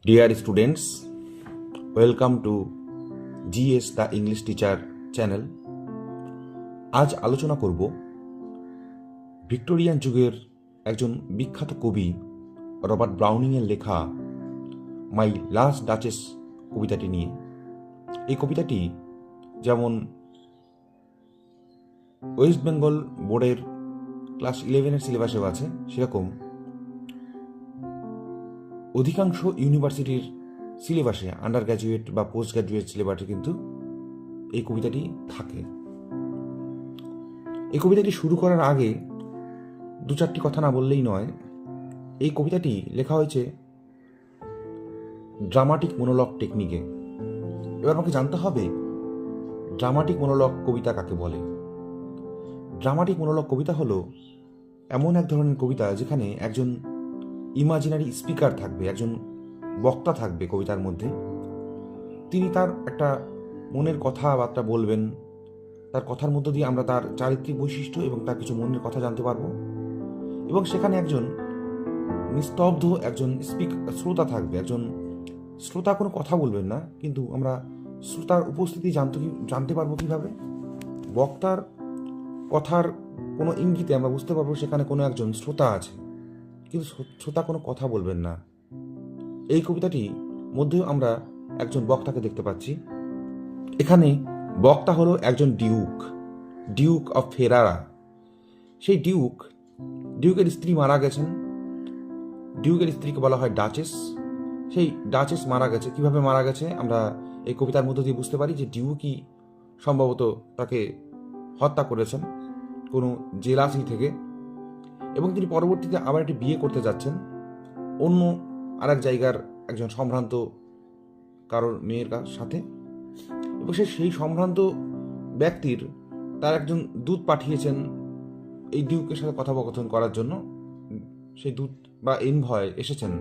Dear students, welcome to GS the English Teacher channel. আজ আলোচনা করব ভিক্টোরিয়ান যুগের একজন বিখ্যাত কবি রবার্ট ব্রাউনিংয়ের লেখা মাই লাস্ট ডাচেস কবিতাটি নিয়ে। এই কবিতাটি যেমন ওয়েস্ট বেঙ্গল বোর্ডের ক্লাস 11-এর সিলেবাসেও আছে, সেরকম অধিকাংশ ইউনিভার্সিটির সিলেবাসে আন্ডার গ্র্যাজুয়েট বা পোস্ট গ্র্যাজুয়েট সিলেবাসে কিন্তু এই কবিতাটি থাকে। এই কবিতাটি শুরু করার আগে দু চারটি কথা না বললেই নয়। এই কবিতাটি লেখা হয়েছে ড্রামাটিক মোনোলগ টেকনিকে। এবার আমাকে জানতে হবে ড্রামাটিক মোনোলগ কবিতা কাকে বলে। ড্রামাটিক মোনোলগ কবিতা হলো এমন এক ধরনের কবিতা যেখানে একজন ইমাজিনারি স্পিকার থাকবে, একজন বক্তা থাকবে কবিতার মধ্যে। তিনি তার একটা মনের কথাবার্তা বলবেন, তার কথার মধ্য দিয়ে আমরা তার চারিত্রিক বৈশিষ্ট্য এবং তার কিছু মনের কথা জানতে পারবো। এবং সেখানে একজন নিস্তব্ধ একজন শ্রোতা থাকবে। একজন শ্রোতা কোনো কথা বলবেন না, কিন্তু আমরা শ্রোতার উপস্থিতি জানতে পারবো কিভাবে? বক্তার কথার কোনো ইঙ্গিতে আমরা বুঝতে পারবো সেখানে কোনো একজন শ্রোতা আছে, কিন্তু শ্রোতা কোনো কথা বলবেন না। এই কবিতাটি মধ্যেও আমরা একজন বক্তাকে দেখতে পাচ্ছি। এখানে বক্তা হলো একজন ডিউক অফ ফেরারা। সেই ডিউকের স্ত্রী মারা গেছেন। ডিউকের স্ত্রীকে বলা হয় ডাচেস। সেই ডাচেস মারা গেছে। কিভাবে মারা গেছে আমরা এই কবিতার মধ্য দিয়ে বুঝতে পারি যে ডিউকই সম্ভবত তাকে হত্যা করেছেন কোনো জেলাসি থেকে, এবং তিনি পরবর্তীতে আবার একটি বিয়ে করতে যাচ্ছেন অন্য আরেক জায়গার একজন সম্ভ্রান্ত কারোর মেয়ের সাথে। এবং সেই সম্ভ্রান্ত ব্যক্তির তার একজন দূত পাঠিয়েছেন এই ডিউকের সাথে কথোপকথন করার জন্য। সেই দূত বা এনভয় এসেছেন।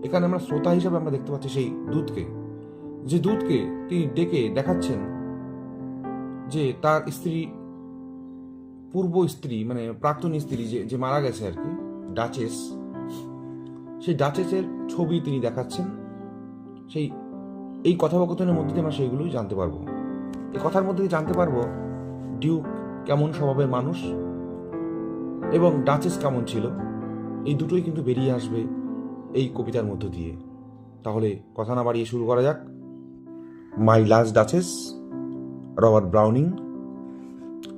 এখানে আমরা শ্রোতা হিসাবে আমরা দেখতে পাচ্ছি সেই দূতকে, যে দূতকে তিনি ডেকে দেখাচ্ছেন যে তার স্ত্রী, পূর্ব স্ত্রী মানে প্রাক্তন স্ত্রী যে মারা গেছে আর কি, ডাচেস, সেই ডাচেসের ছবি তিনি দেখাচ্ছেন। এই কথোপকথনের মধ্যে দিয়ে আমরা সেইগুলোই জানতে পারবো। এই কথার মধ্যে দিয়ে জানতে পারবো ডিউক কেমন স্বভাবের মানুষ এবং ডাচেস কেমন ছিল। এই দুটোই কিন্তু বেরিয়ে আসবে এই কবিতার মধ্য দিয়ে। তাহলে কথা না বাড়িয়ে শুরু করা যাক। মাই লাস্ট ডাচেস, রবার্ট ব্রাউনিং।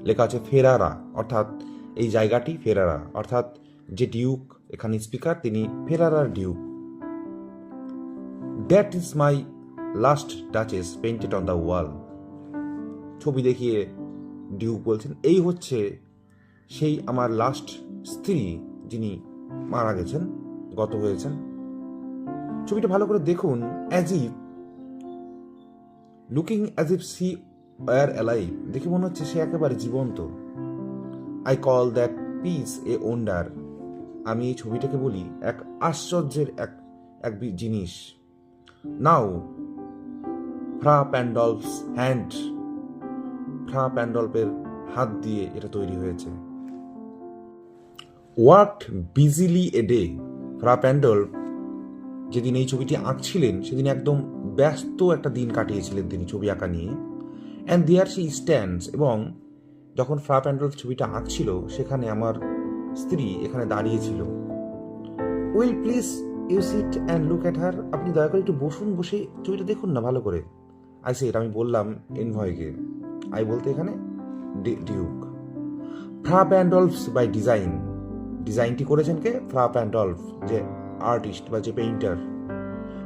লেখা আছে ফেরারা, অর্থাৎ এই জায়গাটি ফেরারা, অর্থাৎ যে ডিউক এখানে স্পিকার তিনি ফেরারার duke. That is my last duchess painted on the wall. ছবি দেখিয়ে ডিউক বলছেন এই হচ্ছে সেই আমার লাস্ট স্ত্রী যিনি মারা গেছেন, গত হয়েছেন। ছবিটা ভালো করে দেখুন। Looking as if she were alive. দেখে মনে হচ্ছে সে একেবারে জীবন্ত। I call that piece a wonder. আমি এই ছবিটাকে বলি এক আশ্চর্যের এক জিনিস। নাও ফ্রা প্যান্ডলফস হ্যান্ড। ফ্রা প্যান্ডলফের হাত দিয়ে এটা তৈরি হয়েছে। Worked বিজিলি a day. ফ্রা প্যান্ডলফ যেদিন এই ছবিটি আঁকছিলেন সেদিন একদম ব্যস্ত একটা দিন কাটিয়েছিলেন তিনি ছবি আঁকা নিয়ে। And there she stands. এবং যখন ফ্রা প্যান্ডলফ ছবিটা আঁকছিল সেখানে আমার স্ত্রী এখানে দাঁড়িয়েছিল। Will please you sit and look at her. আপনি দয়া করে একটু বসুন, বসে ছবিটা দেখুন না ভালো করে। আই সেড, আমি বললাম এনভয়কে। আই বলতে এখানে duke. Fra Pandolf's by design. ডিজাইনটি করেছেন কে? ফ্রা প্যান্ডলফ, যে আর্টিস্ট বা যে painter.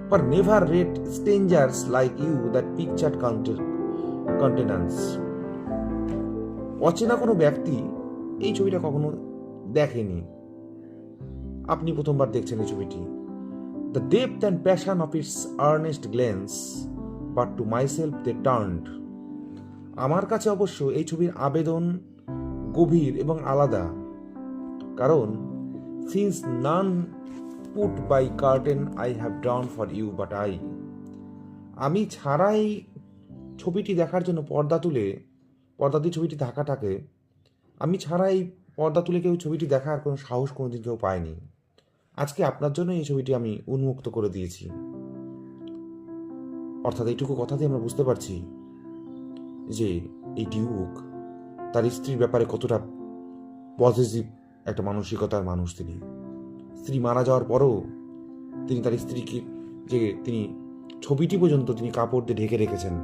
For never read strangers like you that picture countenance. অচেনা কোনো ব্যক্তি এই ছবিটা কখনো দেখেনি, আপনি প্রথমবার দেখছেন এই ছবিটি। The depth and passion of its earnest glance, but to myself they turned. আমার কাছে অবশ্য এই ছবির আবেদন গভীর এবং আলাদা, কারণ since none put by curtain I have down for you but আমি ছাড়াই ছবিটি দেখার জন্য পর্দা দিয়ে ছবিটি ঢাকা থাকে। আমি ছাড়াই পর্দা তুলে কেউ ছবিটি দেখার কোনো সাহস কোনোদিন কেউ পায়নি। আজকে আপনার জন্য এই ছবিটি আমি উন্মুক্ত করে দিয়েছি। অর্থাৎ এইটুকু কথাতে আমরা বুঝতে পারছি যে এই ডিউক তার স্ত্রীর ব্যাপারে কতটা পজিটিভ একটা মানসিকতার মানুষ তিনি। স্ত্রী মারা যাওয়ার পরও তিনি তার স্ত্রীকে যে তিনি ছবিটি পর্যন্ত তিনি কাপড় দিয়ে ঢেকে রেখেছেন।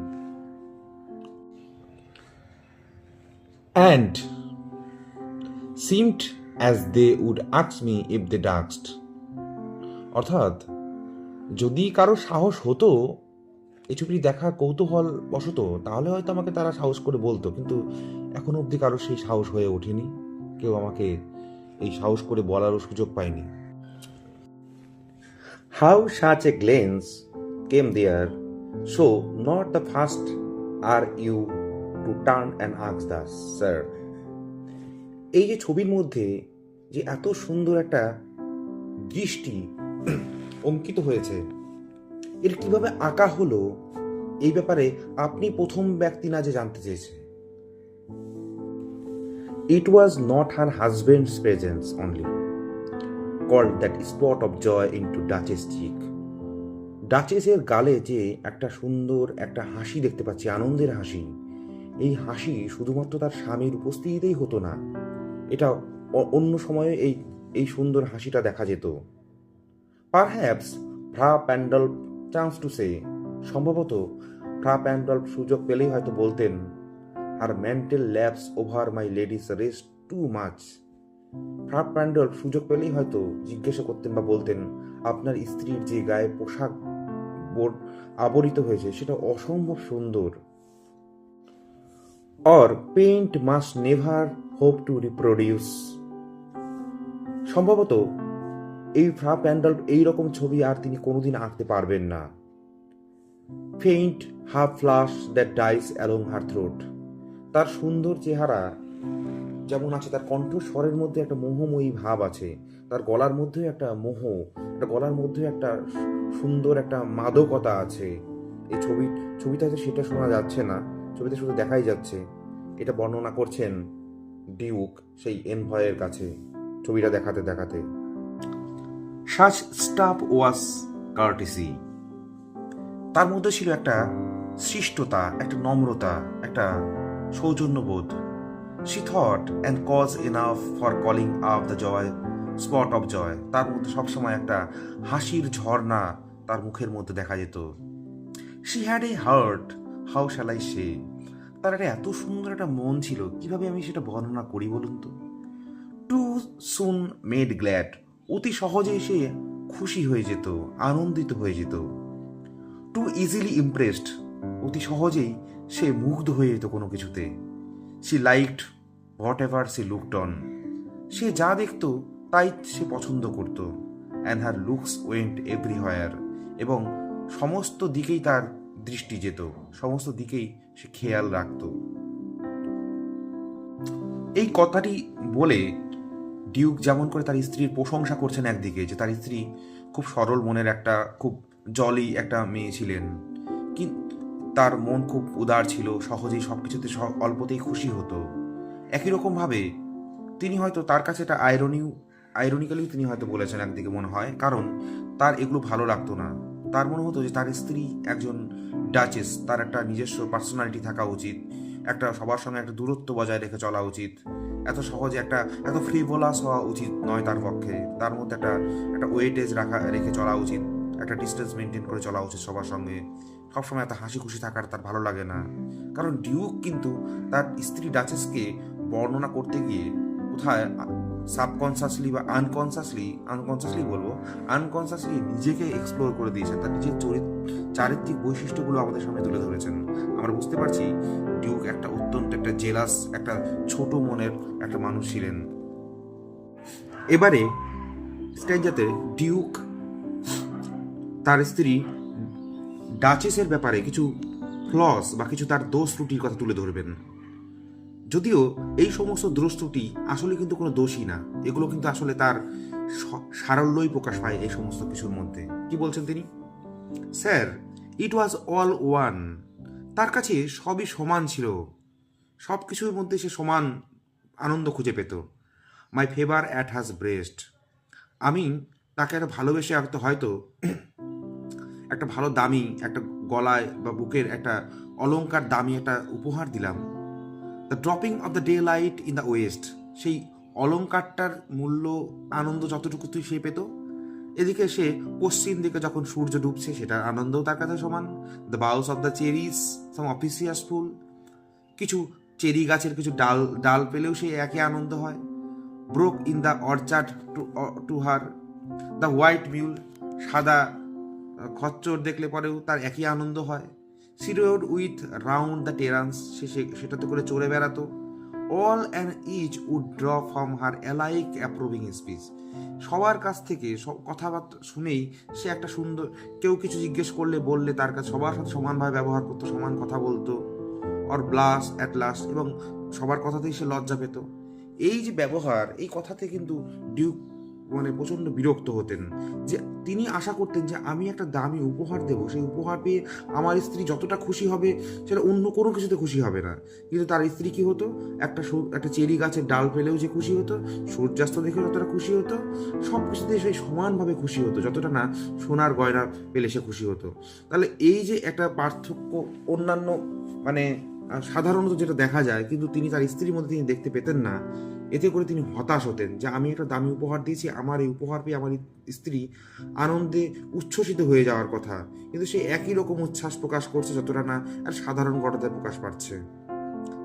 And seemed as they would ask me if they asked, অর্থাৎ যদি কারো সাহস হতো এই ছবিটি দেখার কৌতূহল বশত, তাহলে হয়তো আমাকে তারা সাহস করে বলতো, কিন্তু এখনো অবধি কারো সেই সাহস হয়ে ওঠেনি, কেউ আমাকে এই সাহস করে বলারও সুযোগ পায়নি। How such a glance came there, so not the first are you to turn and ask thus, sir. এই যে ছবির মধ্যে যে এত সুন্দর একটা দৃষ্টি অঙ্কিত হয়েছে, এর কিভাবে আঁকা হলো এই ব্যাপারে আপনি প্রথম ব্যক্তি না যে জানতে চেয়েছে। It was not her husband's presence only called that spot of joy into Duchess' cheek. ডাচেসের গালে যে একটা সুন্দর একটা হাসি দেখতে পাচ্ছি, আনন্দের হাসি, এই হাসি শুধুমাত্র তার স্বামীর উপস্থিতিতেই হতো না, এটা অন্য সময়ে এই সুন্দর হাসিটা দেখা যেত। Perhaps Fra Pandolf chance to say, সম্ভবত ফ্রা প্যান্ডলফ সুযোগ পেলেই হয়তো বলতেন, আর mantle laps over my lady's wrist too much. Fra Pandolf সুযোগ পেলেই হয়তো জিজ্ঞাসা করতেন বা বলতেন, আপনার স্ত্রীর যে গায়ে পোশাক আবরিত হয়েছে সেটা অসম্ভব সুন্দর। Or paint must never hope to reproduce, সম্ভবত এই ফ্রা প্যান্ডলফ এইরকম ছবি আর তিনি কোনোদিন আঁকতে পারবেন না। Faint half flush that dies along her throat, তার সুন্দর চেহারা যেমন আছে, তার কণ্ঠস্বরের মধ্যে একটা মোহময়ী ভাব আছে, তার গলার মধ্যেও একটা মোহ, একটা গলার মধ্যে একটা সুন্দর একটা মাদকতা আছে। এই ছবিতে হয়তো সেটা শোনা যাচ্ছে না, ছবিতে শুধু দেখাই যাচ্ছে। এটা বর্ণনা করছেন ডিউক সেই এনভয়ের কাছে ছবিটা দেখাতে দেখাতে। Such stuff was courtesy, তার মধ্যে ছিল একটা শিষ্টতা, একটা নম্রতা, একটা সৌজন্যবোধ। She thought and cause enough for calling up the joy spot of joy, তার মধ্যে সবসময় একটা হাসির ঝর্ণা তার মুখের মধ্যে দেখা যেত। She had a heart, how shall I say, তার একটা এত সুন্দর একটা মন ছিল, কিভাবে আমি সেটা বর্ণনা করি বলুন তো। Too soon made glad, অতি সহজেই সে খুশি হয়ে যেত, আনন্দিত হয়ে যেত। Too easily impressed, অতি সহজেই সে মুগ্ধ হয়ে যেত কোনো কিছুতে। She liked whatever she looked on, সে যা দেখত তাই সে পছন্দ করত। And her looks went everywhere, এবং সমস্ত দিকেই তার দৃষ্টি যেত, সমস্ত দিকেই সে খেয়াল রাখত। এই কথাটি বলে ডিউক যেমন করে তার স্ত্রীর প্রশংসা করছেন একদিকে, যে তার স্ত্রী খুব সরল মনের একটা খুব জলি একটা মেয়ে ছিলেন, কিন্তু তার মন খুব উদার ছিল, সহজেই সব কিছুতে অল্পতেই খুশি হতো। একই রকমভাবে তিনি হয়তো তার কাছে এটা আইরনিক্যালি তিনি হয়তো বলেছেন একদিকে মনে হয়, কারণ তার এগুলো ভালো লাগতো না। তার মনে হতো যে তার স্ত্রী একজন ডাচেস, তার একটা নিজস্ব পার্সোনালিটি থাকা উচিত, একটা সবার সঙ্গে একটা দূরত্ব বজায় রেখে চলা উচিত, এত সহজে এত ফ্রিভোলাস হওয়া উচিত নয় তার পক্ষে, তার মধ্যে একটা ওয়েটেজ রেখে চলা উচিত, একটা ডিস্টেন্স মেনটেন করে চলা উচিত সবার সঙ্গে, সবসময় এত হাসি খুশি থাকার তার ভালো লাগে না। কারণ ডিউক কিন্তু তার স্ত্রী ডাচেসকে বর্ণনা করতে গিয়ে কোথায় সাবকনসিয়াসলি বা আনকনসিয়াসলি নিজেকে এক্সপ্লোর করে দিয়েছেন, তার নিজের চারিত্রিক বৈশিষ্ট্যগুলো আমাদের সামনে তুলে ধরেছেন। আমরা বুঝতে পারছি ডিউক একটা অত্যন্ত একটা জেলাস, একটা ছোট মনের একটা মানুষ ছিলেন। এবারে স্টেঞ্জাতে ডিউক তার স্ত্রী ডাচেসের ব্যাপারে কিছু ফ্লস বা কিছু তার দোষ ত্রুটির কথা তুলে ধরবেন। যদিও এই সমস্ত দোষ ত্রুটি আসলে কিন্তু কোনো দোষই না, এগুলো কিন্তু আসলে তার সারল্যই প্রকাশ পায় এই সমস্ত কিছুর মধ্যে। কি বলছেন তিনি? Sir, it was all one, তার কাছে সবই সমান ছিল, সব কিছুর মধ্যে সে সমান আনন্দ খুঁজে পেত। মাই ফেভার অ্যাট হাজ ব্রেস্ট, আমি তাকে একটা ভালোবেসে হয়তো একটা একটা ভালো দামি একটা গলায় বা বুকের একটা অলংকার দামি একটা উপহার দিলাম, the dropping of the daylight in the west, সেই অলংকারটার মূল্য আনন্দ যতটুকু সে পেত, এদিকে সে পশ্চিম দিকে যখন সূর্য ডুবছে সেটার আনন্দও তার কাছে সমান। The boughs of the cherries some officious fool, কিছু চেরি গাছের কিছু ডাল ডাল পেলেও সেই একই আনন্দ হয়। Broke in the orchard to her, the white mule, সাদা খচ্চর দেখলে পরেও তার একই আনন্দ হয়। She rode with round the terrace, সেটাতে করে চড়ে বেড়াতো। All and each would draw from her alike approving speech, সবার কাছ থেকে সব কথাবার্তা শুনেই সে একটা সুন্দর, কেউ কিছু জিজ্ঞেস করলে বললে তার কাছে সবার সাথে সমানভাবে ব্যবহার করতো, সমান কথা বলতো। অর ব্লাস অ্যাট লাস্ট, এবং সবার কথাতেই সে লজ্জা পেত। এই যে ব্যবহার, এই কথাতে কিন্তু ডিউক মানে প্রচণ্ড বিরক্ত হতেন, যে তিনি আশা করতেন যে আমি একটা দামি উপহার দেব, সেই উপহার পেয়ে আমার স্ত্রী যতটা খুশি হবে সেটা অন্য কোনো কিছুতে খুশি হবে না। কিন্তু তার স্ত্রী কী হতো, একটা চেরি গাছের ডাল পেলেও যে খুশি হতো, সূর্যাস্ত দেখে যতটা খুশি হতো, সব কিছুতে সেই সমানভাবে খুশি হতো, যতটা না সোনার গয়না পেলে সে খুশি হতো। তাহলে এই যে একটা পার্থক্য অন্যান্য মানে সাধারণত যেটা দেখা যায়, কিন্তু তিনি তার স্ত্রীর মধ্যে তিনি দেখতে পেতেন না। এতে করে তিনি হতাশ হতেন যে আমি একটা দামি উপহার দিয়েছি, আমার এই উপহার পেয়ে আমার স্ত্রী আনন্দে উচ্ছ্বসিত হয়ে যাওয়ার কথা, কিন্তু সে একই রকম উচ্ছ্বাস প্রকাশ করছে যতটা না আর সাধারণ ঘটনায় প্রকাশ পাচ্ছে।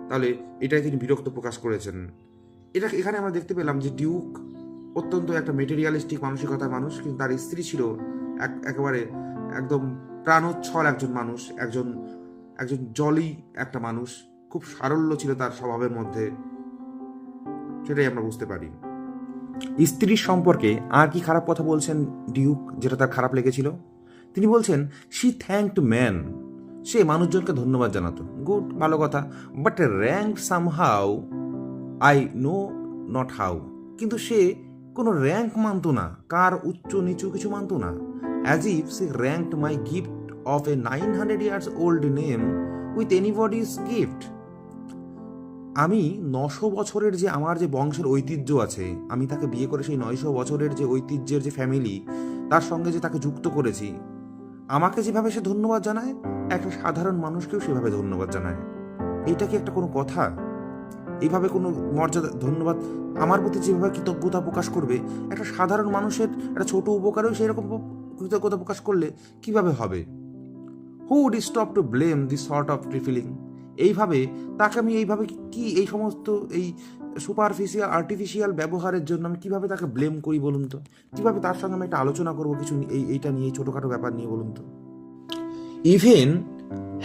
তাহলে এটাই তিনি বিরক্ত প্রকাশ করেছেন। এখানে আমরা দেখতে পেলাম যে ডিউক অত্যন্ত একটা মেটেরিয়ালিস্টিক মানসিকতার মানুষ, কিন্তু তার স্ত্রী ছিল একেবারে একদম প্রাণোচ্ছল একজন মানুষ, একজন জলি একটা মানুষ, খুব সারল্য ছিল তার স্বভাবের মধ্যে, সেটাই আমরা বুঝতে পারি। স্ত্রীর সম্পর্কে আর কি খারাপ কথা বলছেন ডিউক, যেটা তার খারাপ লেগেছিল? তিনি বলছেন শি থ্যাঙ্কড ম্যান, সে মানুষজনকে ধন্যবাদ জানাতো, গুড, ভালো কথা, but rank somehow I know not how, কিন্তু সে কোনো র্যাঙ্ক মানতো না, কার উচ্চ নিচু কিছু মানতো না। As if say ranked my gift of A 900 years old name with anybody's gift, আমি 900 বছরের যে আমার যে বংশের ঐতিহ্য আছে, আমি তাকে বিয়ে করে সেই 900 বছরের যে ঐতিহ্যের যে ফ্যামিলি, তার সঙ্গে যে তাকে যুক্ত করেছি, আমাকে যেভাবে সে ধন্যবাদ জানায়, একটা সাধারণ মানুষকেও সেভাবে ধন্যবাদ জানায়। এইটা কি একটা কোনো কথা? এইভাবে কোনো মর্যাদা, ধন্যবাদ, আমার প্রতি যেভাবে কৃতজ্ঞতা প্রকাশ করবে, একটা সাধারণ মানুষের একটা ছোট উপকারেও সেই রকম কৃতজ্ঞতা প্রকাশ করলে কিভাবে হবে? Who would stop to blame this sort of trifling, এইভাবে তাকে আমি এইভাবে কি এই সমস্ত এই সুপারফিশিয়াল আর্টিফিশিয়াল ব্যবহারের জন্য আমি কিভাবে তাকে ব্লেম করি বলুন তো? কিভাবে তার সঙ্গে আমি একটা আলোচনা করবো কিছু এইটা নিয়ে, ছোটোখাটো ব্যাপার নিয়ে বলুন তো? Even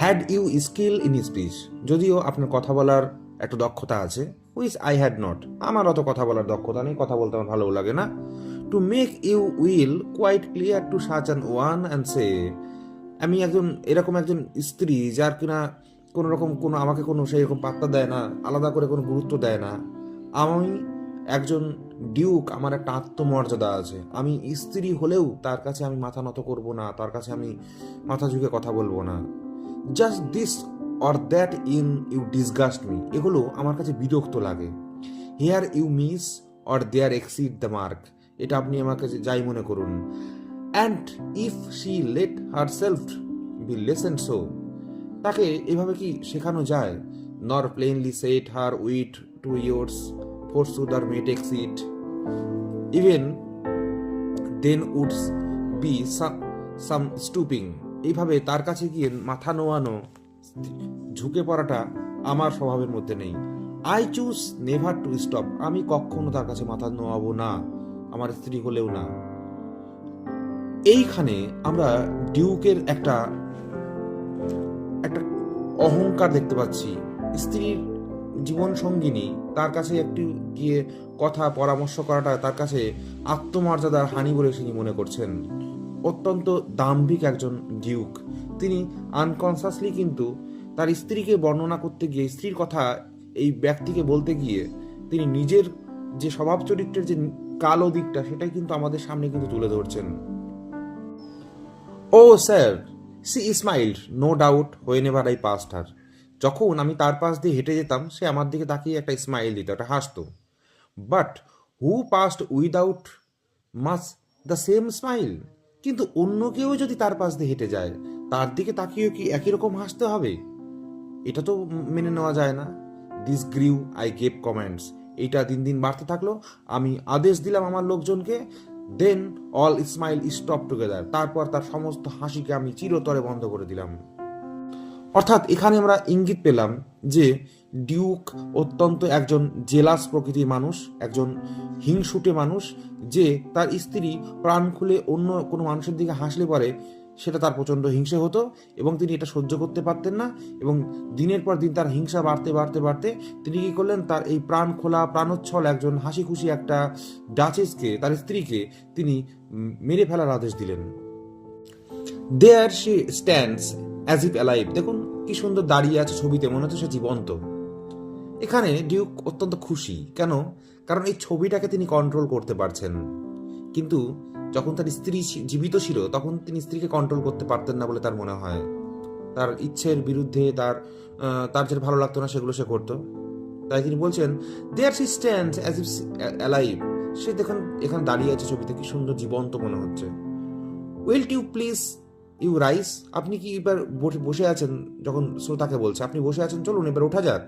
had you skill in speech, যদিও আপনার কথা বলার একটা দক্ষতা আছে, হুইচ আই হ্যাড নট, আমার অত কথা বলার দক্ষতা নেই, কথা বলতে আমার ভালো লাগে না। To make you will quite clear to such an one and say, আমি এরকম একজন স্ত্রী যার কিনা কোনো রকম আমাকে কোনো সেই রকম পাত্তা দেয় না, আলাদা করে কোনো গুরুত্ব দেয় না, আমি একজন ডিউক, আমার একটা আত্মমর্যাদা আছে, আমি স্ত্রী হলেও তার কাছে আমি মাথা নত করব না, তার কাছে আমি মাথা ঝুঁকে কথা বলবো না। Just this or that in you disgust me, এগুলো আমার কাছে বিরক্ত লাগে। Here you miss or there exceed the mark, এটা আপনি আমার কাছে যাই মনে করুন। And if she let herself be lessoned so, তাকে এভাবে কি শেখানো যায়? Nor plainly set her wit to yours forsooth আর made excuse, even then would be some stooping, এইভাবে তার কাছে গিয়ে মাথা নোয়ানো, ঝুঁকে পড়াটা আমার স্বভাবের মধ্যে নেই। I choose never to stop, আমি কখনো তার কাছে মাথা নোয়াবো না, আমার স্ত্রী হলেও না। এইখানে আমরা ডিউকের একটা অহংকার দেখতে পাচ্ছি। স্ত্রীর জীবন সঙ্গিনী, তার কাছে একটু গিয়ে কথা পরামর্শ করাটা তার কাছে আত্মমর্যাদার হানি বলে তিনি মনে করছেন। অত্যন্ত দাম্ভিক একজন ডিউক, তিনি আনকনসাসলি কিন্তু তার স্ত্রীকে বর্ণনা করতে গিয়ে, স্ত্রীর কথা এই ব্যক্তিকে বলতে গিয়ে, তিনি নিজের যে স্বভাব চরিত্রের যে কালো দিকটা, সেটাই কিন্তু আমাদের সামনে কিন্তু তুলে ধরছেন। Oh sir, she smiled no doubt whenever I passed her, যখন আমি তার পাশ দিয়ে হেঁটে যেতাম, সে আমার দিকে তাকিয়ে একটা স্মাইল দিত, একটা হাসতো। But who passed without much the same smile, কিন্তু অন্য কেউ যদি তার পাশ দিয়ে হেঁটে যায়, তার দিকে তাকিয়েও কি একই রকম হাসতে হবে? এটা তো মেনে নেওয়া যায় না। This গ্রিউ, I gave comments. এইটা দিন দিন বাড়তে থাকলো। আমি আদেশ দিলাম আমার লোকজনকে, দেন অল স্মাইল স্টপ টুগেদার। তারপর তার সমস্ত হাসিকে আমি চিরতরে বন্ধ করে দিলাম। অর্থাৎ এখানে আমরা ইঙ্গিত পেলাম যে ডিউক অত্যন্ত একজন জেলাস প্রকৃতির মানুষ, একজন হিংসুটে মানুষ, যে তার স্ত্রী প্রাণ খুলে অন্য কোনো মানুষের দিকে হাসলে পরে সেটা তার প্রচণ্ড হিংসে হতো এবং তিনি এটা সহ্য করতে পারতেন না। এবং দিনের পর দিন তার হিংসা বাড়তে বাড়তে বাড়তে তিনি কী করলেন, তার এই প্রাণ খোলা প্রাণোচ্ছল একজন হাসি খুশি একটা ডাচেসকে, তার স্ত্রীকে তিনি মেরে ফেলার আদেশ দিলেন। There she stands as if alive. দেখুন কি সুন্দর দাঁড়িয়ে আছে ছবিতে, মনে হচ্ছে সে জীবন্ত। এখানে ডিউক অত্যন্ত খুশি। কেন? কারণ এই ছবিটাকে তিনি কন্ট্রোল করতে পারছেন। কিন্তু যখন তার স্ত্রী জীবিত ছিল তখন তিনি স্ত্রীকে কন্ট্রোল করতে পারতেন না বলে তার মনে হয়। তার ইচ্ছের বিরুদ্ধে তার যেটা ভালো লাগতো না সেগুলো সে করতো। তাই তিনি বলছেন, there she stands as if alive. সে দেখুন এখানে দাঁড়িয়ে আছে ছবিতে, কি সুন্দর জীবন্ত মনে হচ্ছে। Will you please you rise. আপনি কি এবার বসে আছেন? যখন শ্রোতাকে বলছে আপনি বসে আছেন, চলুন এবার ওঠা যাক।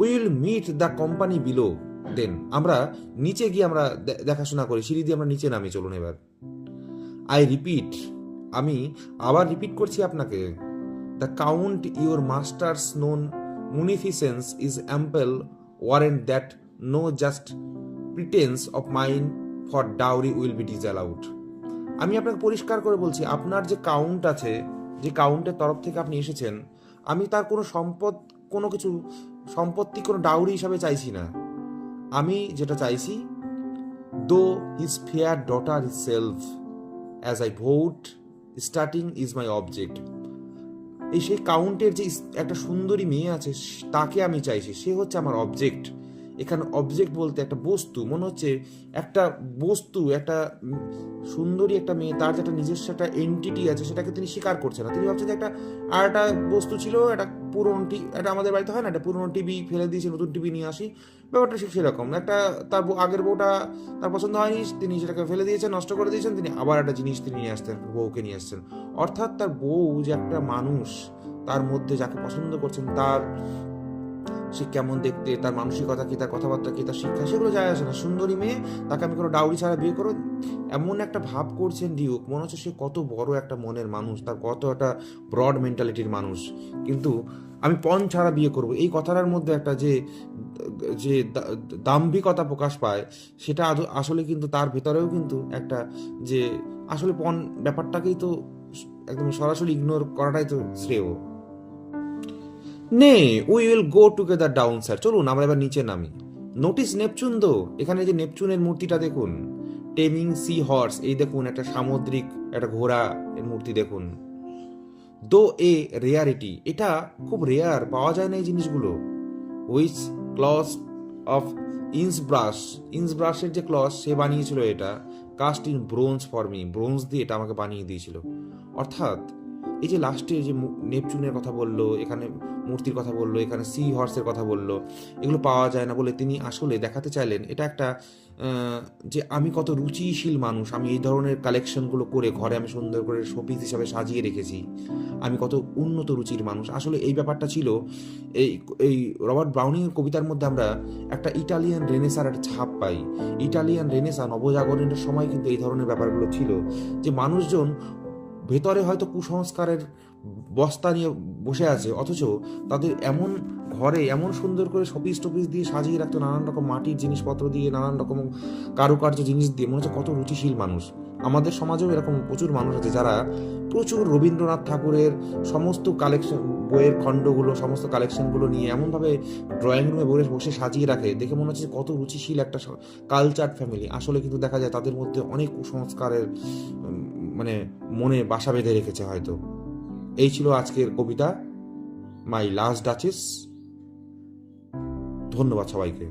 Will meet the company below. Then আমরা নিচে গিয়ে আমরা দেখাশোনা করি, সিঁড়ি দিয়ে আমরা নিচে নামি, চলুন এবার। আই রিপিট, আমি আবার রিপিট করছি আপনাকে, the count your masters known munificence is ample warrant that no just pretense of mine for dowry will be disallowed. আমি আপনাকে পরিষ্কার করে বলছি, আপনার যে কাউন্ট আছে, যে কাউন্টের তরফ থেকে আপনি এসেছেন, আমি তার কোনো সম্পত্তি কোনো ডাউরি হিসাবে চাইছি না। আমি যেটা চাইছি, দো his fair daughter his self as I vote starting is my object. এই সেই কাউন্টের যে একটা সুন্দরী মেয়ে আছে তাকে আমি চাইছি, সে হচ্ছে আমার অবজেক্ট। এখানে অবজেক্ট বলতে একটা বস্তু, মনে হচ্ছে একটা বস্তু, একটা সুন্দরী একটা মেয়ে, তার যেটা নিজস্ব একটা এন্টিটি আছে সেটাকে তিনি স্বীকার করছেন না। তিনি ভাবছেন যে একটা বস্তু ছিল, একটা পুরনো এটা আমাদের বাড়িতে হয় না, একটা পুরনো টিভি ফেলে দিয়েছে, নতুন টিভি নিয়ে আসি, ব্যাপারটা ঠিক সেরকম। তার আগের বউটা তার পছন্দ হয়নি, তিনি সেটাকে ফেলে দিয়েছেন, নষ্ট করে দিয়েছেন, তিনি আবার একটা জিনিস তিনি নিয়ে আসতেন, বউকে নিয়ে আসছেন। অর্থাৎ তার বউ যে একটা মানুষ, তার মধ্যে যাকে পছন্দ করছেন, সে কেমন দেখতে, তার মানসিকতা কি, তার কথাবার্তা কি, তার শিক্ষা, সেগুলো যায় আসে না। সুন্দরী মেয়ে, তাকে আমি কোনো ডাউরি ছাড়া বিয়ে করো, এমন একটা ভাব করছেন ডিউক, মনে হচ্ছে সে কত বড় একটা মনের মানুষ, তার কত একটা ব্রড মেন্টালিটির মানুষ। কিন্তু আমি পণ ছাড়া বিয়ে করব, এই কথাটার মধ্যে একটা যে দাম্ভিকতা প্রকাশ পায়, সেটা আসলে কিন্তু তার ভেতরেও কিন্তু একটা যে আসলে পণ ব্যাপারটাকেই তো একদম সরাসরি ইগনোর করাটাই তো শ্রেয়। নে we will go together down sir. চলুন আমরা এবার নিচে নামি। নোটিস নেপচুন দো। এখানে যে নেপচুনের মূর্তিটা দেখুন, টেমিং সি হর্স, এই দেখুন একটা সামুদ্রিক একটা ঘোড়া এর মূর্তি দেখুন। দো এ রেয়ারিটি, এটা খুব রেয়ার, পাওয়া যায় না এই জিনিসগুলো। উইচ ক্লস অফ ইন্সব্রাশের যে ক্লস সে বানিয়েছিল এটা, cast in bronze for me, bronze দিয়ে এটা আমাকে বানিয়ে দিয়েছিল। অর্থাৎ এই যে লাস্টে যে নেপচুনের কথা বললো, এখানে মূর্তির কথা বললো, এখানে সি হর্সের কথা বললো, এগুলো পাওয়া যায় না বলে তিনি আসলে দেখাতে চাইলেন এটা একটা যে আমি কত রুচিশীল মানুষ, আমি এই ধরনের কালেকশনগুলো করে ঘরে আমি সুন্দর করে শোপিস হিসাবে সাজিয়ে রেখেছি, আমি কত উন্নত রুচির মানুষ। আসলে এই ব্যাপারটা ছিল এই রবার্ট ব্রাউনিংয়ের কবিতার মধ্যে আমরা একটা ইটালিয়ান রেনেসার একটা ছাপ পাই। ইটালিয়ান রেনেসা নবজাগরণের সময় কিন্তু এই ধরনের ব্যাপারগুলো ছিল, যে মানুষজন ভেতরে হয়তো কুসংস্কারের বস্তা নিয়ে বসে আছে, অথচ তাদের এমন ঘরে এমন সুন্দর করে শপিস টপিস দিয়ে সাজিয়ে রাখতো, নানান রকম মাটির জিনিসপত্র দিয়ে, নানান রকম কারুকার্য জিনিস দিয়ে, মনে হচ্ছে কত রুচিশীল মানুষ। আমাদের সমাজেও এরকম প্রচুর মানুষ আছে যারা প্রচুর রবীন্দ্রনাথ ঠাকুরের সমস্ত কালেকশন, বইয়ের খণ্ডগুলো, সমস্ত কালেকশনগুলো নিয়ে এমনভাবে ড্রয়িং রুমে বসে সাজিয়ে রাখে, দেখে মনে হচ্ছে কত রুচিশীল একটা কালচার ফ্যামিলি। আসলে কিন্তু দেখা যায় তাদের মধ্যে অনেক কুসংস্কারের মানে মনে বাসা বেঁধে রেখেছে হয়তো। এই ছিল আজকের কবিতা, মাই লাস্ট ডাচেস। ধন্যবাদ সবাইকে।